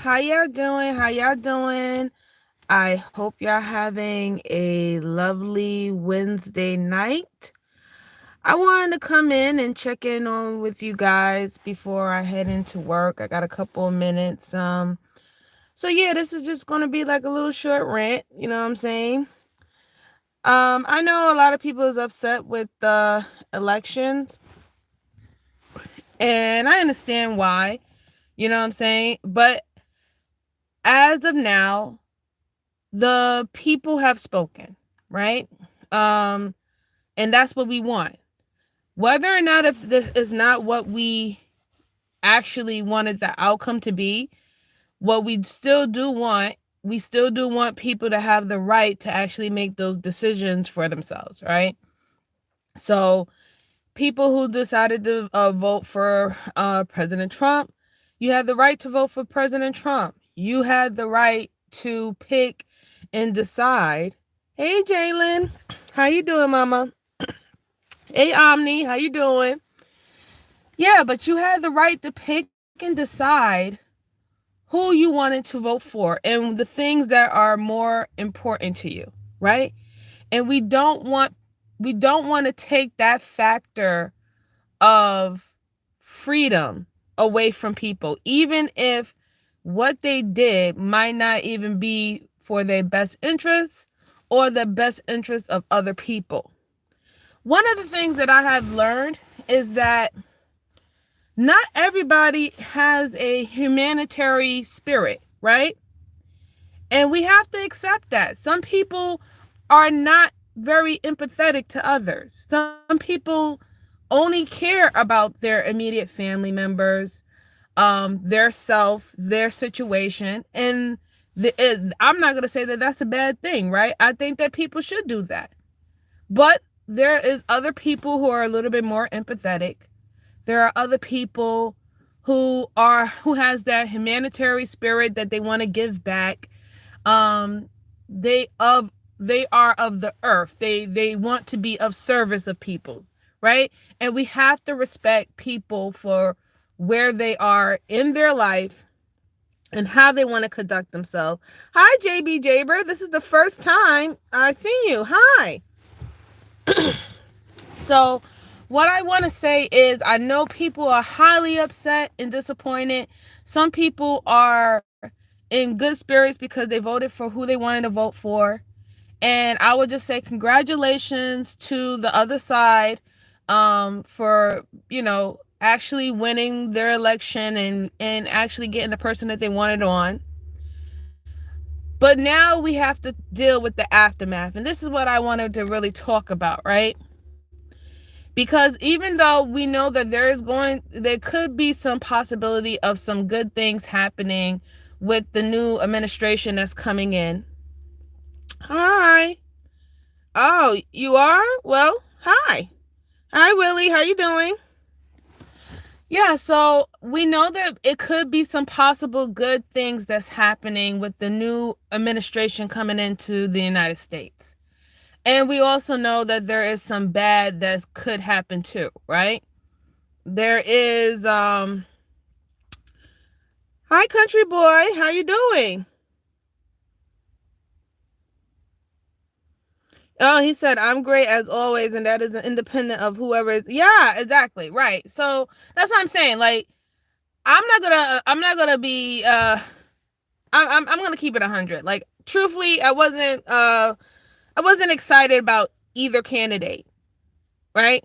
How y'all doing? How y'all doing? I hope y'all having a lovely Wednesday night. I wanted to come in and check in on with you guys before I head into work. I got a couple of minutes. So yeah, this is just gonna be like a little short rant, you know what I'm saying? I know a lot of people is upset with the elections, and I understand why, you know what I'm saying? But as of now, the people have spoken, right? Um, and that's what we want. Whether or not if this is not what we actually wanted the outcome to be, what we still do want people to have the right to actually make those decisions for themselves, right? So people who decided to vote for President Trump, you had the right to vote for President Trump. You had the right to pick and decide. Hey, Jalen, how you doing, Mama? Hey, Omni, how you doing? Yeah, but you had the right to pick and decide who you wanted to vote for and the things that are more important to you, right? And we don't want to take that factor of freedom away from people, even if what they did might not even be for their best interests or the best interests of other people. One of the things that I have learned is that not everybody has a humanitarian spirit, right? And we have to accept that. Some people are not very empathetic to others. Some people only care about their immediate family members, their self, their situation. And I'm not going to say that that's a bad thing, right? I think that people should do that. But there is other people who are a little bit more empathetic. There are other people who has that humanitarian spirit that they want to give back. Um, they of they are of the earth. They want to be of service of people, right? And we have to respect people for where they are in their life and how they want to conduct themselves. Hi, JB Jaber. This is the first time I see you. Hi. So, what I want to say is, I know people are highly upset and disappointed. Some people are in good spirits because they voted for who they wanted to vote for. And I would just say congratulations to the other side for, actually winning their election and actually getting the person that they wanted on. But now we have to deal with the aftermath. And this is what I wanted to really talk about, right? Because even though we know that there could be some possibility of some good things happening with the new administration that's coming in. Hi. Oh, you are? Well, hi. Hi, Willie. How you doing? Yeah, so we know that it could be some possible good things that's happening with the new administration coming into the United States. And we also know that there is some bad that could happen too, right? There is Hi, country boy. How you doing? Oh, he said, I'm great as always, and that is independent of whoever is. Yeah, exactly. Right. So that's what I'm saying. Like, I'm not gonna be I'm gonna keep it 100. Like, truthfully, I wasn't excited about either candidate, right?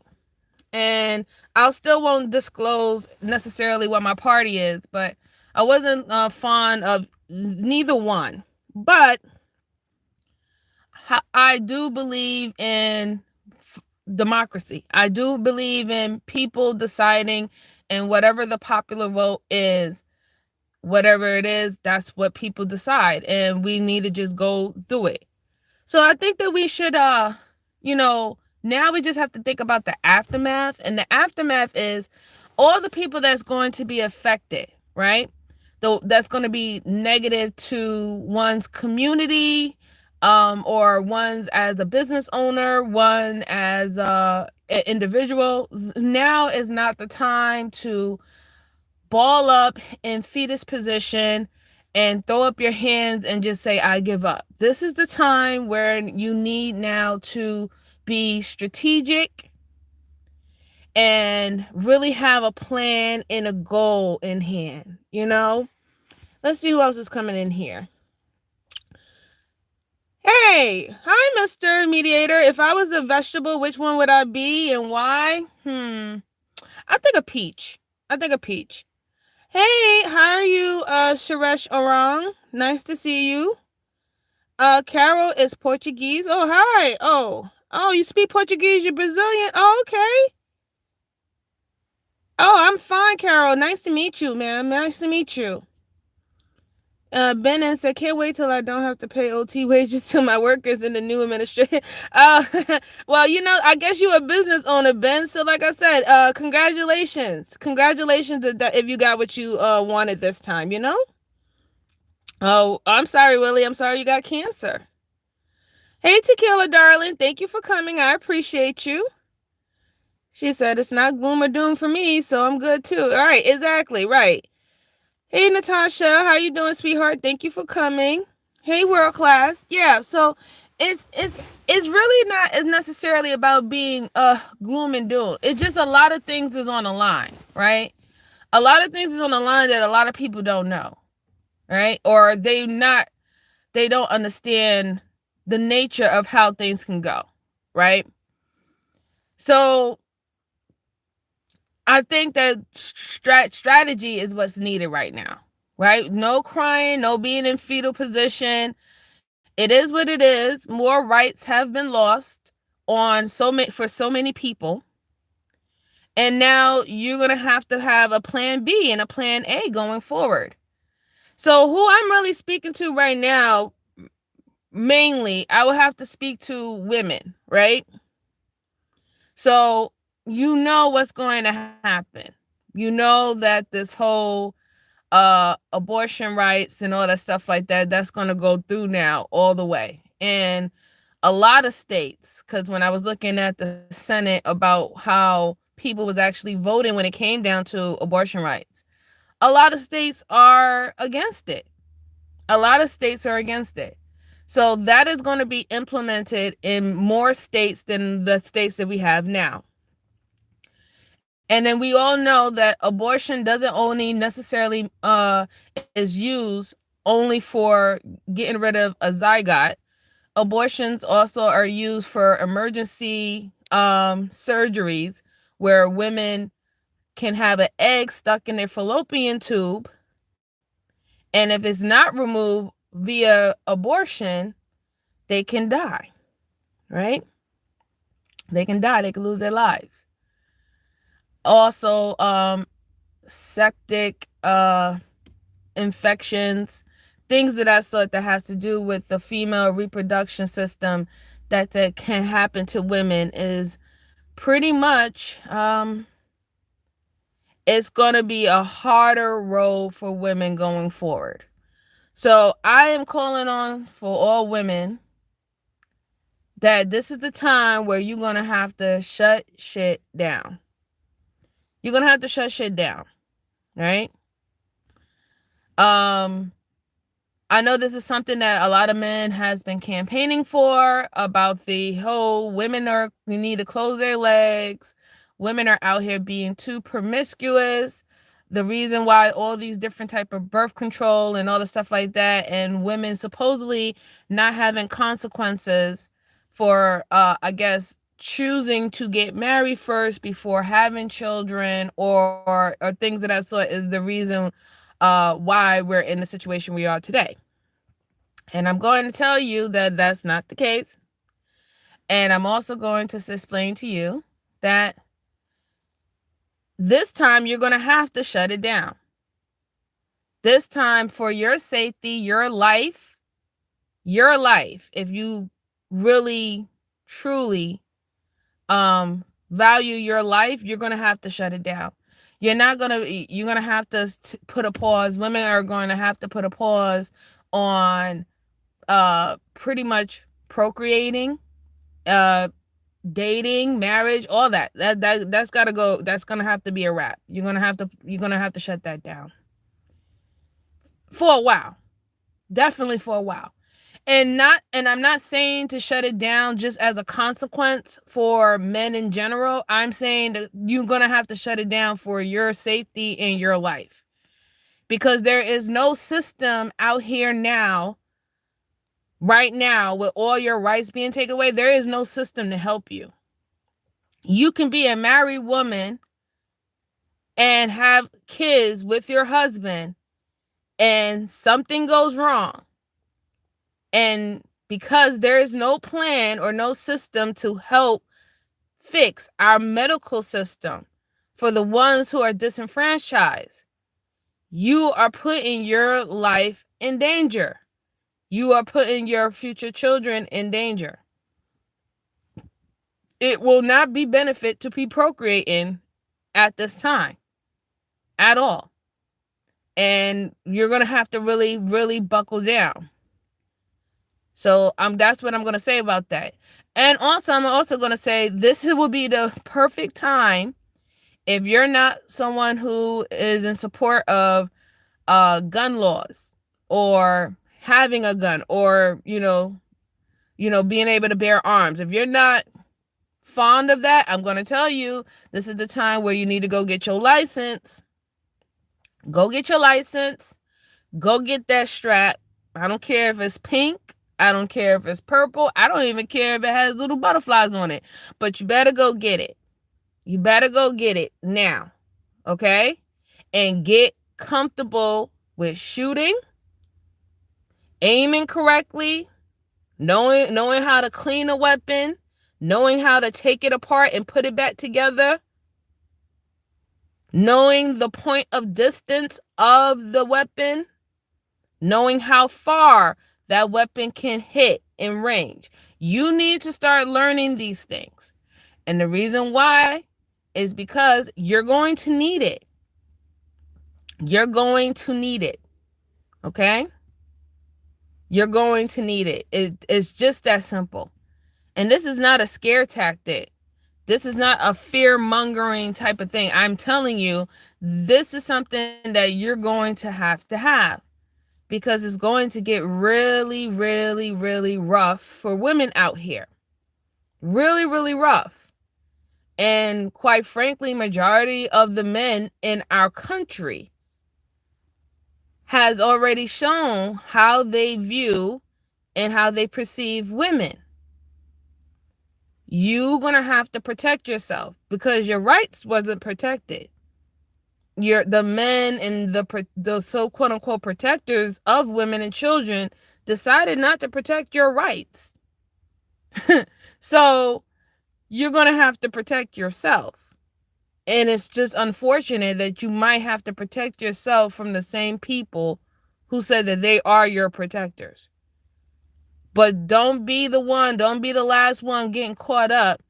And I'll still won't disclose necessarily what my party is, but I wasn't fond of neither one. But I do believe in democracy. I do believe in people deciding, and whatever the popular vote is, whatever it is, that's what people decide, and we need to just go through it. So I think that we should now we just have to think about the aftermath, and the aftermath is all the people that's going to be affected, right? Though that's going to be negative to one's community, or one's as a business owner, one as an individual. Now is not the time to ball up in fetus position and throw up your hands and just say, I give up. This is the time where you need now to be strategic and really have a plan and a goal in hand, you know? Let's see who else is coming in here. Hey, hi, Mr. Mediator. If I was a vegetable, which one would I be and why? I think a peach. I think a peach. Hey, how are you, Suresh Orang? Nice to see you. Carol is Portuguese. Oh, hi. Oh, you speak Portuguese. You're Brazilian. Oh, okay. Oh, I'm fine, Carol. Nice to meet you, ma'am. Nice to meet you. Ben said, can't wait till I don't have to pay OT wages to my workers in the new administration. Uh, well, I guess you're a business owner, Ben. So like I said, congratulations. Congratulations if you got what you wanted this time, Oh, I'm sorry, Willie. I'm sorry you got cancer. Hey, Tequila, darling. Thank you for coming. I appreciate you. She said, it's not gloom or doom for me, so I'm good too. All right, exactly, right. Hey, Natasha, how you doing, sweetheart? Thank you for coming. Hey, world class. Yeah, so it's really not necessarily about being gloom and doom. It's just a lot of things is on the line, right? A lot of things is on the line that a lot of people don't know, right? Or they don't understand the nature of how things can go, right? So I think that strategy is what's needed right now, right? No crying, no being in fetal position. It is what it is. More rights have been lost for so many people. And now you're going to have a plan B and a plan A going forward. So who I'm really speaking to right now, mainly, I will have to speak to women, right? So you know what's going to happen. You know that this whole abortion rights and all that stuff like that, that's going to go through now all the way. And a lot of states, because when I was looking at the Senate about how people was actually voting when it came down to abortion rights, a lot of states are against it. A lot of states are against it. So that is going to be implemented in more states than the states that we have now. And then we all know that abortion doesn't only necessarily is used only for getting rid of a zygote. Abortions also are used for emergency surgeries where women can have an egg stuck in their fallopian tube. And if it's not removed via abortion, they can die, right? They can die. They can lose their lives. Also, septic infections, things of that sort that has to do with the female reproduction system that can happen to women is pretty much it's going to be a harder road for women going forward. So I am calling on for all women that this is the time where you're going to have to shut shit down. You're going to have to shut shit down, right? I know this is something that a lot of men has been campaigning for, about the whole we need to close their legs. Women are out here being too promiscuous. The reason why all these different type of birth control and all the stuff like that, and women supposedly not having consequences for, I guess, choosing to get married first before having children or things of that sort is the reason why we're in the situation we are today. And I'm going to tell you that that's not the case. And I'm also going to explain to you that this time you're going to have to shut it down. This time, for your safety, your life, if you really, truly value your life, you're going to have to shut it down. You're going to have to put a pause. Women are going to have to put a pause on pretty much procreating, dating, marriage, all that's got to go. That's going to have to be a wrap. You're going to have to shut that down for a while. Definitely for a while. And I'm not saying to shut it down just as a consequence for men in general. I'm saying that you're going to have to shut it down for your safety in your life. Because there is no system out here now, right now, with all your rights being taken away. There is no system to help you. You can be a married woman and have kids with your husband, and something goes wrong. And because there is no plan or no system to help fix our medical system for the ones who are disenfranchised, you are putting your life in danger. You are putting your future children in danger. It will not be benefit to be procreating at this time at all. And you're going to have to really, really buckle down. So that's what I'm going to say about that. And also, I'm also going to say this will be the perfect time, if you're not someone who is in support of gun laws or having a gun, or being able to bear arms. If you're not fond of that, I'm going to tell you, this is the time where you need to go get your license. Go get your license. Go get that strap. I don't care if it's pink. I don't care if it's purple. I don't even care if it has little butterflies on it. But you better go get it. You better go get it now. Okay? And get comfortable with shooting, aiming correctly, knowing how to clean a weapon, knowing how to take it apart and put it back together, knowing the point of distance of the weapon, knowing how far that weapon can hit in range. You need to start learning these things. And the reason why is because you're going to need it. You're going to need it. Okay? You're going to need it. It's just that simple. And this is not a scare tactic. This is not a fear-mongering type of thing. I'm telling you, this is something that you're going to have. Because it's going to get really, really, really rough for women out here. Really, really rough. And quite frankly, majority of the men in our country has already shown how they view and how they perceive women. You're going to have to protect yourself because your rights wasn't protected. The men and the so quote unquote protectors of women and children decided not to protect your rights. So you're going to have to protect yourself. And it's just unfortunate that you might have to protect yourself from the same people who said that they are your protectors. But don't be the last one getting caught up,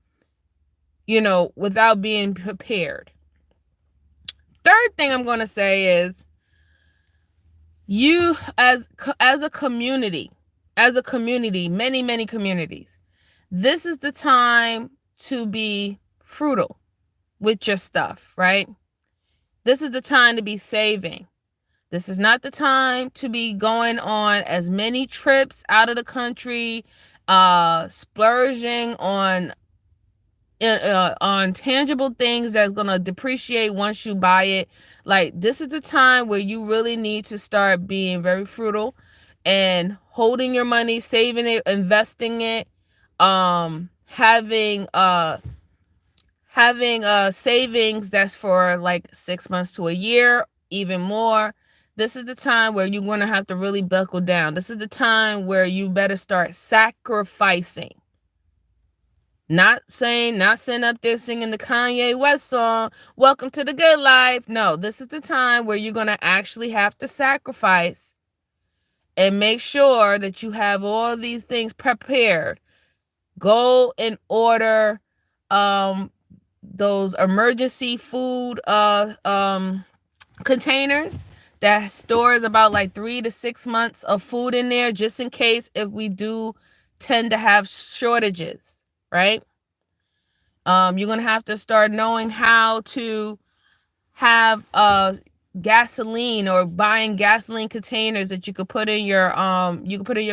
without being prepared. Third thing I'm going to say is, you as a community, many communities, this is the time to be frugal with your stuff, right? This is the time to be saving. This is not the time to be going on as many trips out of the country, splurging on tangible things that's going to depreciate once you buy it. Like, this is the time where you really need to start being very frugal and holding your money, saving it, investing it, having savings that's for like 6 months to a year, even more. This is the time where you're going to have to really buckle down. This is the time where you better start sacrificing. Not sitting up there singing the Kanye West song, Welcome to the Good Life. No, this is the time where you're going to actually have to sacrifice and make sure that you have all these things prepared. Go and order those emergency food containers that stores about like 3 to 6 months of food in there, just in case if we do tend to have shortages, right? You're going to have to start knowing how to have gasoline or buying gasoline containers that you could put in your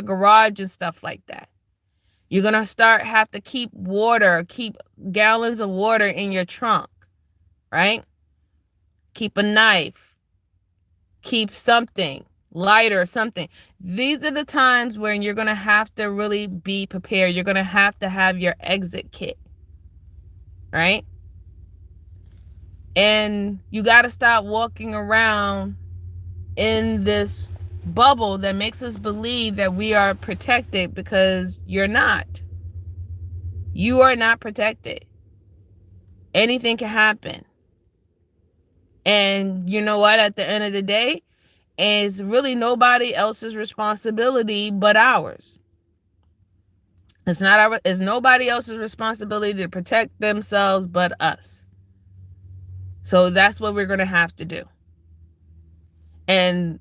garage and stuff like that. You're going to have to keep gallons of water in your trunk, right? Keep a knife, keep something, lighter, something. These are the times when you're going to have to really be prepared. You're going to have your exit kit, right? And you got to stop walking around in this bubble that makes us believe that we are protected, because you're not. You are not protected. Anything can happen. And you know what? At the end of the day, it's really nobody else's responsibility but ours. It's nobody else's responsibility to protect themselves but us. So that's what we're going to have to do. And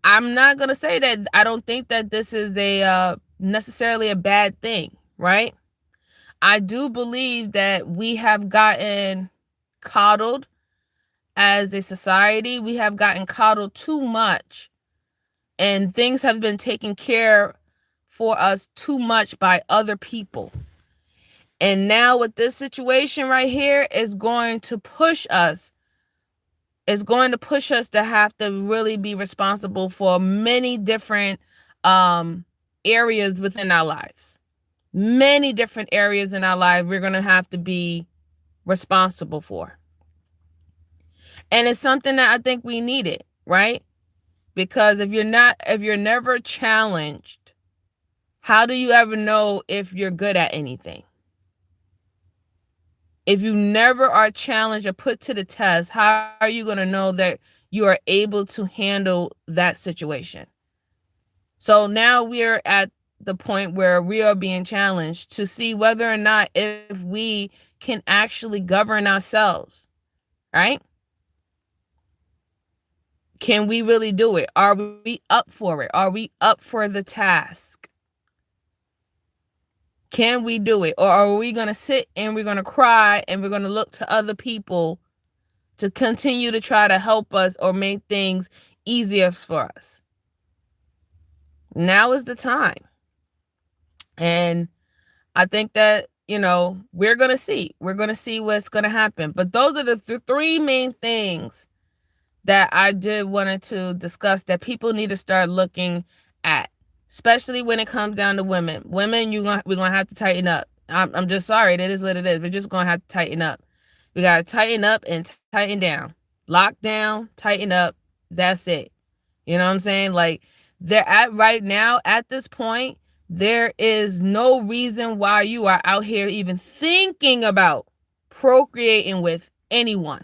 I'm not going to say that I don't think that this is necessarily a bad thing, right? I do believe that we have gotten coddled as a society. We have gotten coddled too much, and things have been taken care for us too much by other people. And now with this situation right here is going to push us. It's going to push us to have to really be responsible for many different areas within our lives. Many different areas in our life we're going to have to be responsible for. And it's something that I think we needed, right? Because if you're never challenged, how do you ever know if you're good at anything? If you never are challenged or put to the test, how are you going to know that you are able to handle that situation? So now we're at the point where we are being challenged to see whether or not if we can actually govern ourselves, right? Can we really do it? Are we up for it? Are we up for the task? Can we do it? Or are we going to sit and we're going to cry and we're going to look to other people to continue to try to help us or make things easier for us? Now is the time. And I think that, we're going to see. We're going to see what's going to happen. But those are the three main things that I did wanted to discuss that people need to start looking at, especially when it comes down to women. Women, we're going to have to tighten up. I'm just sorry. It is what it is. We're just going to have to tighten up. We got to tighten up and tighten down. Lock down, tighten up. That's it. You know what I'm saying? Like, right now, at this point, there is no reason why you are out here even thinking about procreating with anyone.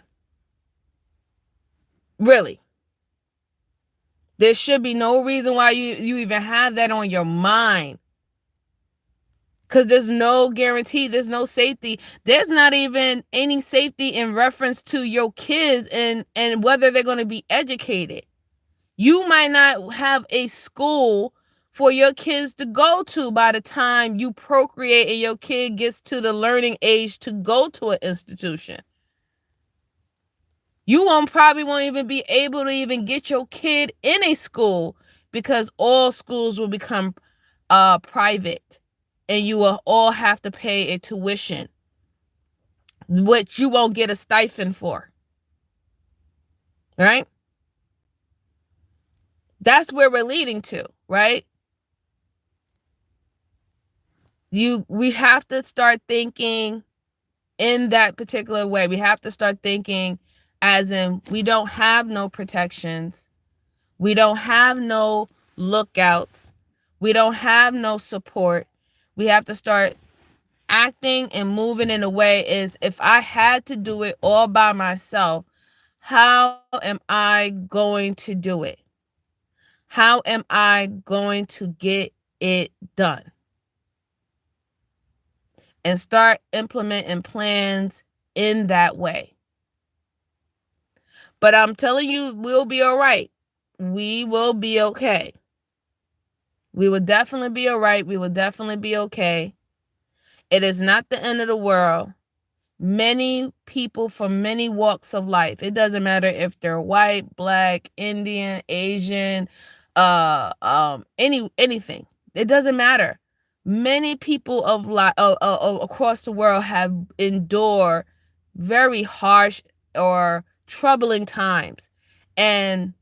Really. There should be no reason why you even have that on your mind. Because there's no guarantee. There's no safety. There's not even any safety in reference to your kids and whether they're going to be educated. You might not have a school for your kids to go to by the time you procreate and your kid gets to the learning age to go to an institution. You probably won't even be able to even get your kid in a school, because all schools will become private and you will all have to pay a tuition, which you won't get a stipend for. Right? That's where we're leading to, right? We have to start thinking in that particular way. We have to start thinking as in, we don't have no protections. We don't have no lookouts. We don't have no support. We have to start acting and moving in a way as if I had to do it all by myself, how am I going to do it? How am I going to get it done? And start implementing plans in that way. But I'm telling you, we'll be all right. We will be okay. We will definitely be all right. We will definitely be okay. It is not the end of the world. many people from many walks of life. It doesn't matter if they're white, black, Indian, Asian, anything. It doesn't matter. Many people across the world have endured very harsh or troubling times. And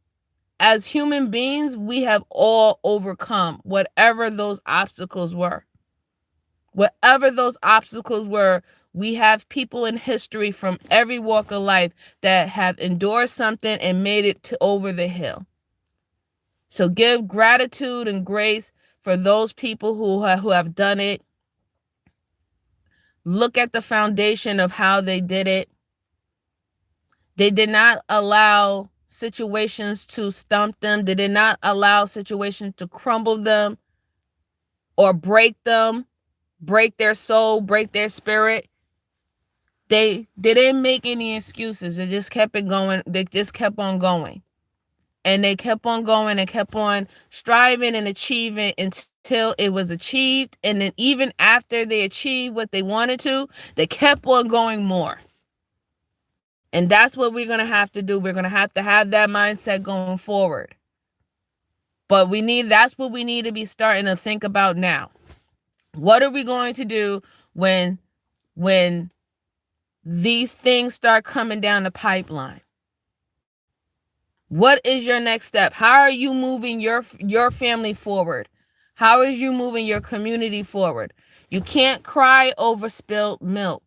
as human beings, we have all overcome whatever those obstacles were. Whatever those obstacles were, we have people in history from every walk of life that have endured something and made it to over the hill. So give gratitude and grace for those people who have done it. Look at the foundation of how they did it. They did not allow situations to stump them. They did not allow situations to crumble them or break them, break their soul, break their spirit. They didn't make any excuses. They just kept it going. They just kept on going. And they kept on going and kept on striving and achieving until it was achieved. And then even after they achieved what they wanted to, they kept on going more. And that's what we're going to have to do. We're going to have that mindset going forward. But that's what we need to be starting to think about now. What are we going to do when these things start coming down the pipeline? What is your next step? How are you moving your family forward? How is you moving your community forward? You can't cry over spilled milk.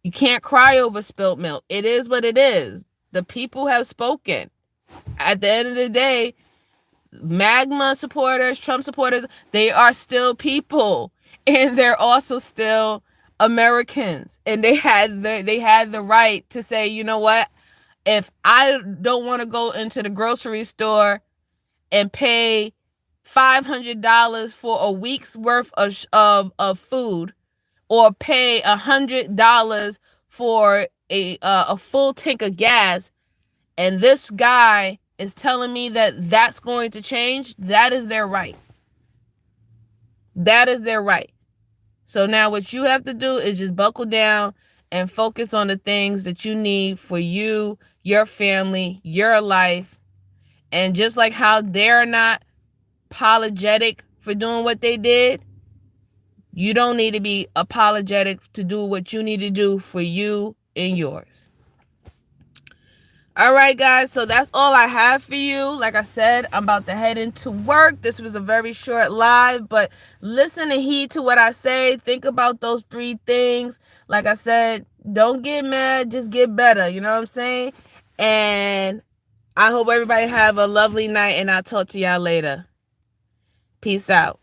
You can't cry over spilled milk. It is what it is. The people have spoken. At the end of the day, MAGA supporters, Trump supporters, they are still people. And they're also still Americans. And they had the right to say, you know what? If I don't want to go into the grocery store and pay $500 for a week's worth of food, or pay $100 for a full tank of gas, and this guy is telling me that that's going to change, that is their right. That is their right. So now what you have to do is just buckle down and focus on the things that you need for you, your family, your life. And just like how they're not apologetic for doing what they did, you don't need to be apologetic to do what you need to do for you and yours. All right, guys, so that's all I have for you. Like I said, I'm about to head into work. This was a very short live, but listen and heed to what I say. Think about those 3 things. Like I said, don't get mad, just get better. You know what I'm saying? And I hope everybody have a lovely night, and I'll talk to y'all later. Peace out.